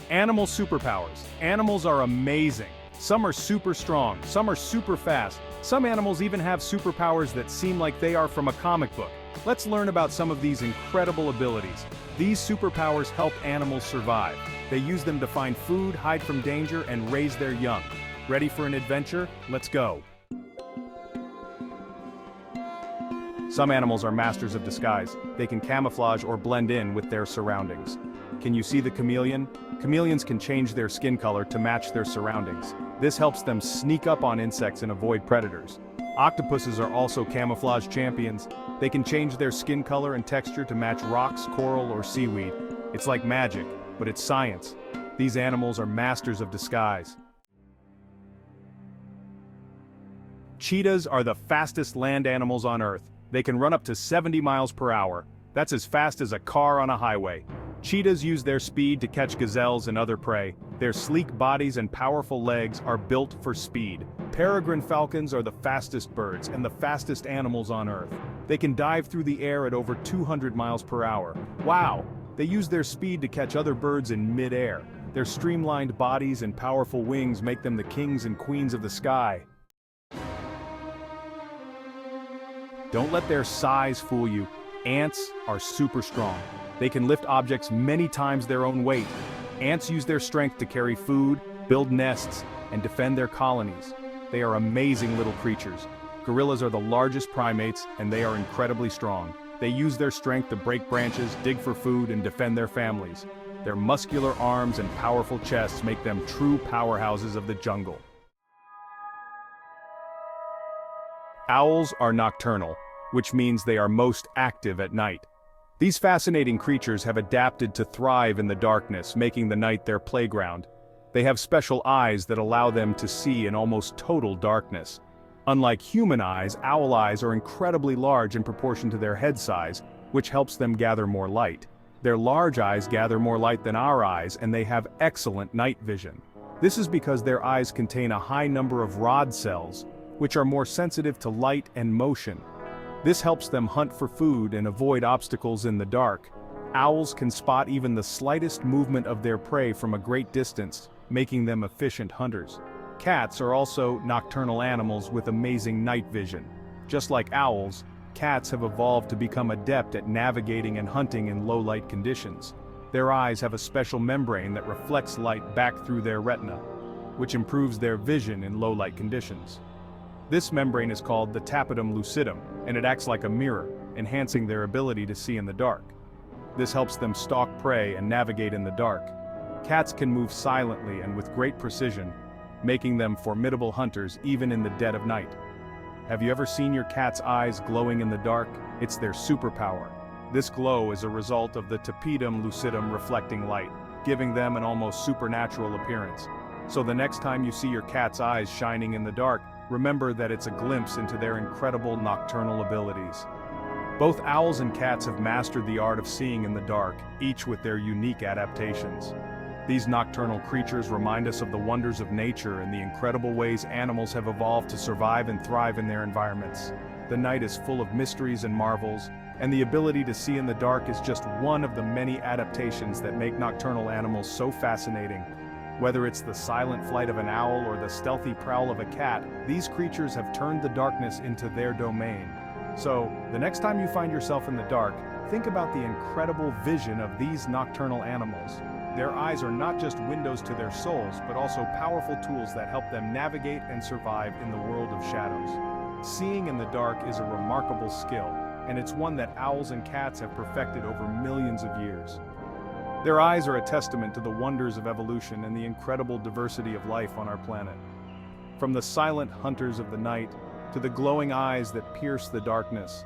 Animal superpowers. Animals are amazing. Some are super strong, some are super fast. Some animals even have superpowers that seem like they are from a comic book. Let's learn about some of these incredible abilities. These superpowers help animals survive. They use them to find food, hide from danger, and raise their young. Ready for an adventure? Let's go. Some animals are masters of disguise. They can camouflage or blend in with their surroundings. Can you see the chameleon? Chameleons can change their skin color to match their surroundings. This helps them sneak up on insects and avoid predators. Octopuses are also camouflage champions. They can change their skin color and texture to match rocks, coral, or seaweed. It's like magic, but it's science. These animals are masters of disguise. Cheetahs are the fastest land animals on Earth. They can run up to 70 miles per hour. That's as fast as a car on a highway. Cheetahs use their speed to catch gazelles and other prey. Their sleek bodies and powerful legs are built for speed. Peregrine falcons are the fastest birds and the fastest animals on Earth. They can dive through the air at over 200 miles per hour. Wow! They use their speed to catch other birds in mid-air. Their streamlined bodies and powerful wings make them the kings and queens of the sky. Don't let their size fool you. Ants are super strong. They can lift objects many times their own weight. Ants use their strength to carry food, build nests, and defend their colonies. They are amazing little creatures. Gorillas are the largest primates, and they are incredibly strong. They use their strength to break branches, dig for food, and defend their families. Their muscular arms and powerful chests make them true powerhouses of the jungle. Owls are nocturnal, which means they are most active at night. These fascinating creatures have adapted to thrive in the darkness, making the night their playground. They have special eyes that allow them to see in almost total darkness. Unlike human eyes, owl eyes are incredibly large in proportion to their head size, which helps them gather more light. Their large eyes gather more light than our eyes, and they have excellent night vision. This is because their eyes contain a high number of rod cells, which are more sensitive to light and motion. This helps them hunt for food and avoid obstacles in the dark. Owls can spot even the slightest movement of their prey from a great distance, making them efficient hunters. Cats are also nocturnal animals with amazing night vision. Just like owls, cats have evolved to become adept at navigating and hunting in low-light conditions. Their eyes have a special membrane that reflects light back through their retina, which improves their vision in low-light conditions. This membrane is called the tapetum lucidum, and it acts like a mirror, enhancing their ability to see in the dark. This helps them stalk prey and navigate in the dark. Cats can move silently and with great precision, making them formidable hunters even in the dead of night. Have you ever seen your cat's eyes glowing in the dark? It's their superpower. This glow is a result of the tapetum lucidum reflecting light, giving them an almost supernatural appearance. So the next time you see your cat's eyes shining in the dark, remember that it's a glimpse into their incredible nocturnal abilities. Both owls and cats have mastered the art of seeing in the dark, each with their unique adaptations. These nocturnal creatures remind us of the wonders of nature and the incredible ways animals have evolved to survive and thrive in their environments. The night is full of mysteries and marvels, and the ability to see in the dark is just one of the many adaptations that make nocturnal animals so fascinating. Whether it's the silent flight of an owl or the stealthy prowl of a cat, these creatures have turned the darkness into their domain. So, the next time you find yourself in the dark, think about the incredible vision of these nocturnal animals. Their eyes are not just windows to their souls, but also powerful tools that help them navigate and survive in the world of shadows. Seeing in the dark is a remarkable skill, and it's one that owls and cats have perfected over millions of years. Their eyes are a testament to the wonders of evolution and the incredible diversity of life on our planet. From the silent hunters of the night to the glowing eyes that pierce the darkness,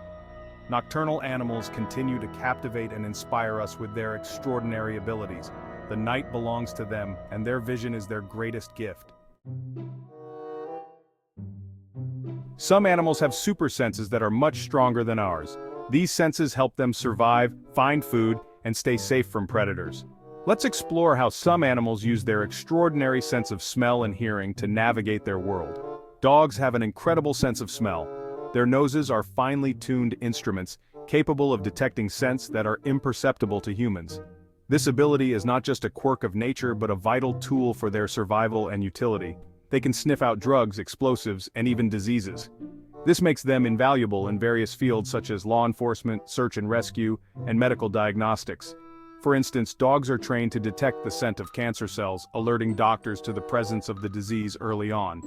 nocturnal animals continue to captivate and inspire us with their extraordinary abilities. The night belongs to them, and their vision is their greatest gift. Some animals have super senses that are much stronger than ours. These senses help them survive, find food, and stay safe from predators. Let's explore how some animals use their extraordinary sense of smell and hearing to navigate their world. Dogs have an incredible sense of smell. Their noses are finely tuned instruments, capable of detecting scents that are imperceptible to humans. This ability is not just a quirk of nature but a vital tool for their survival and utility. They can sniff out drugs, explosives, and even diseases. This makes them invaluable in various fields such as law enforcement, search and rescue, and medical diagnostics. For instance, dogs are trained to detect the scent of cancer cells, alerting doctors to the presence of the disease early on.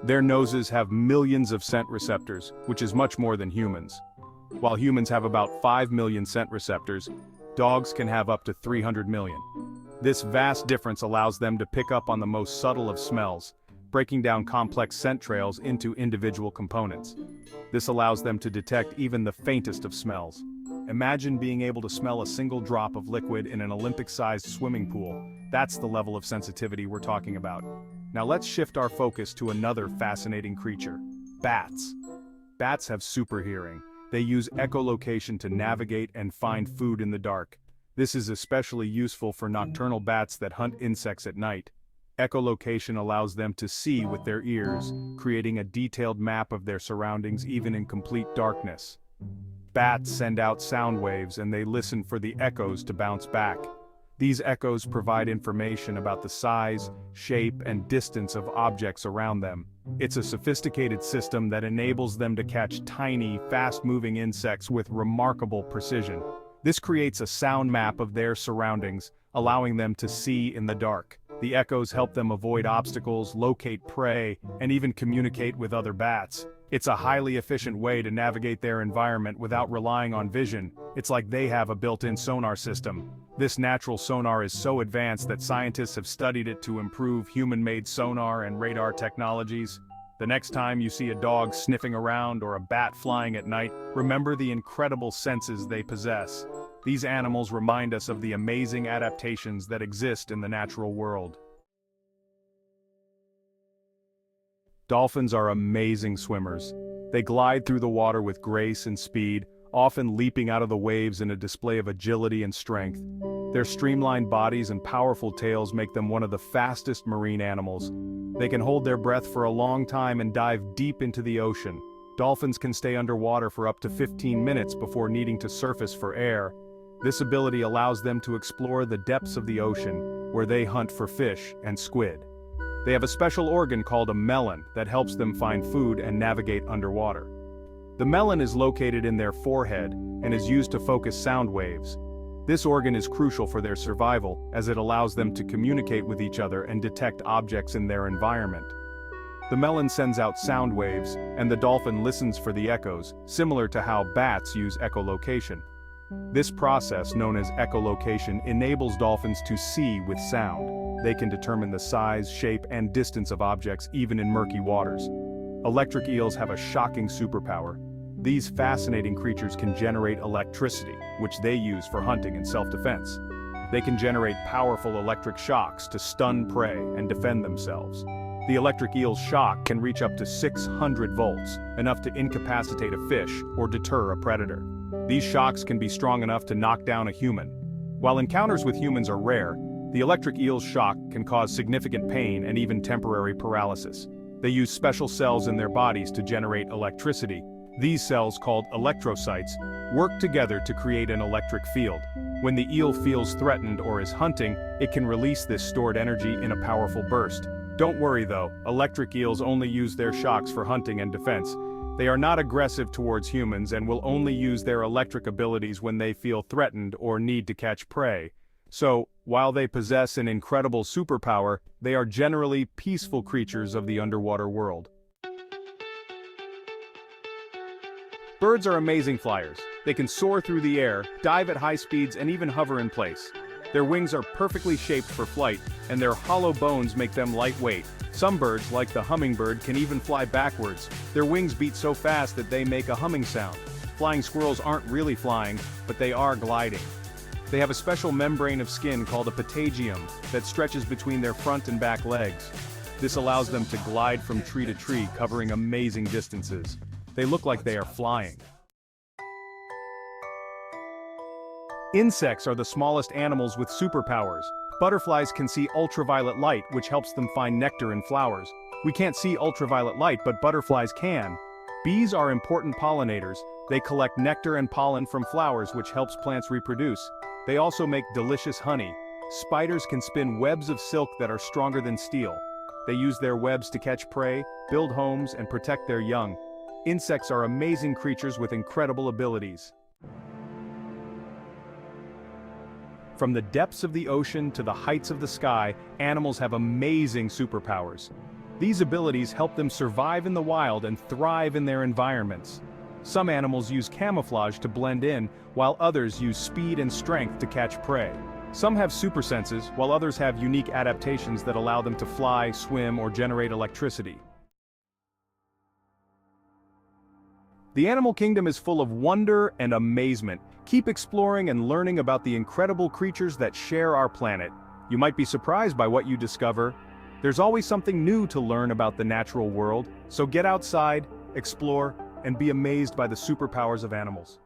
Their noses have millions of scent receptors, which is much more than humans. While humans have about 5 million scent receptors, dogs can have up to 300 million. This vast difference allows them to pick up on the most subtle of smells, breaking down complex scent trails into individual components. This allows them to detect even the faintest of smells. Imagine being able to smell a single drop of liquid in an Olympic-sized swimming pool. That's the level of sensitivity we're talking about. Now let's shift our focus to another fascinating creature: bats. Bats have super hearing. They use echolocation to navigate and find food in the dark. This is especially useful for nocturnal bats that hunt insects at night. Echolocation allows them to see with their ears, creating a detailed map of their surroundings even in complete darkness. Bats send out sound waves and they listen for the echoes to bounce back. These echoes provide information about the size, shape, and distance of objects around them. It's a sophisticated system that enables them to catch tiny, fast-moving insects with remarkable precision. This creates a sound map of their surroundings, allowing them to see in the dark. The echoes help them avoid obstacles, locate prey, and even communicate with other bats. It's a highly efficient way to navigate their environment without relying on vision. It's like they have a built-in sonar system. This natural sonar is so advanced that scientists have studied it to improve human-made sonar and radar technologies. The next time you see a dog sniffing around or a bat flying at night, remember the incredible senses they possess. These animals remind us of the amazing adaptations that exist in the natural world. Dolphins are amazing swimmers. They glide through the water with grace and speed, often leaping out of the waves in a display of agility and strength. Their streamlined bodies and powerful tails make them one of the fastest marine animals. They can hold their breath for a long time and dive deep into the ocean. Dolphins can stay underwater for up to 15 minutes before needing to surface for air. This ability allows them to explore the depths of the ocean, where they hunt for fish and squid. They have a special organ called a melon that helps them find food and navigate underwater. The melon is located in their forehead and is used to focus sound waves. This organ is crucial for their survival as it allows them to communicate with each other and detect objects in their environment. The melon sends out sound waves, and the dolphin listens for the echoes, similar to how bats use echolocation. This process, known as echolocation, enables dolphins to see with sound. They can determine the size, shape, and distance of objects even in murky waters. Electric eels have a shocking superpower. These fascinating creatures can generate electricity, which they use for hunting and self-defense. They can generate powerful electric shocks to stun prey and defend themselves. The electric eel's shock can reach up to 600 volts, enough to incapacitate a fish or deter a predator. These shocks can be strong enough to knock down a human. While encounters with humans are rare, the electric eel's shock can cause significant pain and even temporary paralysis. They use special cells in their bodies to generate electricity. These cells, called electrocytes, work together to create an electric field. When the eel feels threatened or is hunting, it can release this stored energy in a powerful burst. Don't worry though, electric eels only use their shocks for hunting and defense. They are not aggressive towards humans and will only use their electric abilities when they feel threatened or need to catch prey. So, while they possess an incredible superpower, they are generally peaceful creatures of the underwater world. Birds are amazing flyers. They can soar through the air, dive at high speeds, and even hover in place. Their wings are perfectly shaped for flight, and their hollow bones make them lightweight. Some birds, like the hummingbird, can even fly backwards. Their wings beat so fast that they make a humming sound. Flying squirrels aren't really flying, but they are gliding. They have a special membrane of skin called a patagium that stretches between their front and back legs. This allows them to glide from tree to tree, covering amazing distances. They look like they are flying. Insects are the smallest animals with superpowers. Butterflies can see ultraviolet light, which helps them find nectar in flowers. We can't see ultraviolet light, but butterflies can. Bees are important pollinators. They collect nectar and pollen from flowers, which helps plants reproduce. They also make delicious honey. Spiders can spin webs of silk that are stronger than steel. They use their webs to catch prey, build homes, and protect their young. Insects are amazing creatures with incredible abilities. From the depths of the ocean to the heights of the sky, animals have amazing superpowers. These abilities help them survive in the wild and thrive in their environments. Some animals use camouflage to blend in, while others use speed and strength to catch prey. Some have super senses, while others have unique adaptations that allow them to fly, swim, or generate electricity. The animal kingdom is full of wonder and amazement. Keep exploring and learning about the incredible creatures that share our planet. You might be surprised by what you discover. There's always something new to learn about the natural world, so get outside, explore, and be amazed by the superpowers of animals.